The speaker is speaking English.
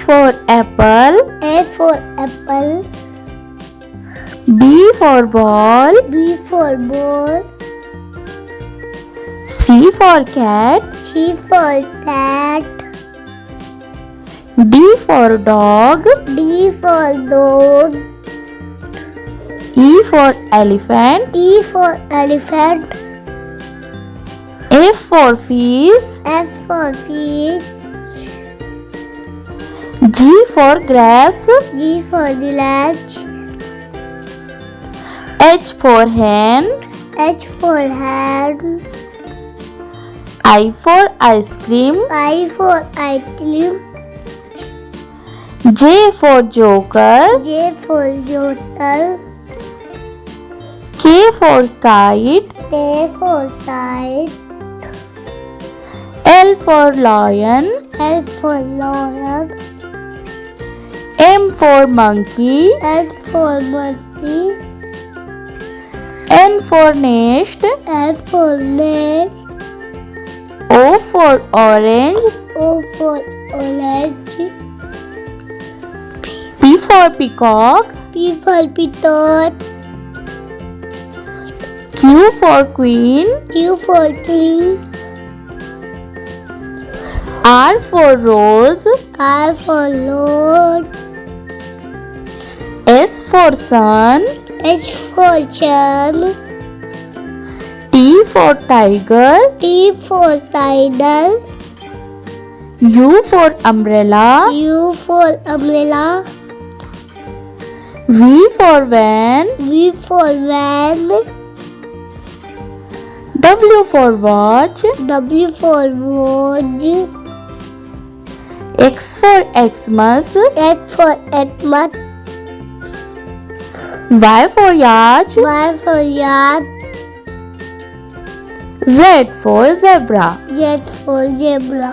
for apple. A for apple. B for ball. B for ball. C for cat. C for cat. D for dog. D for dog. E for elephant. E for elephant. F for fish. F for fish. G for grapes. G for village. H for hen. H for hand. I for ice cream. I for ice cream. J for joker. J for jotter. K for kite. K for kite. L for lion. L for lion. M for monkey. N for monkey. N for nest. N for nest. O for orange. O for orange. P for peacock. P for peacock. Q for queen. Q for queen. R for rose. R for lord. S for sun. H for chan. T for tiger. T for tiger. U for umbrella. U for umbrella. V for van. V for van. W for watch. W for watch. X for Xmas. X for Xmas. Y for yacht. Y for yacht. Z for zebra. Z for zebra.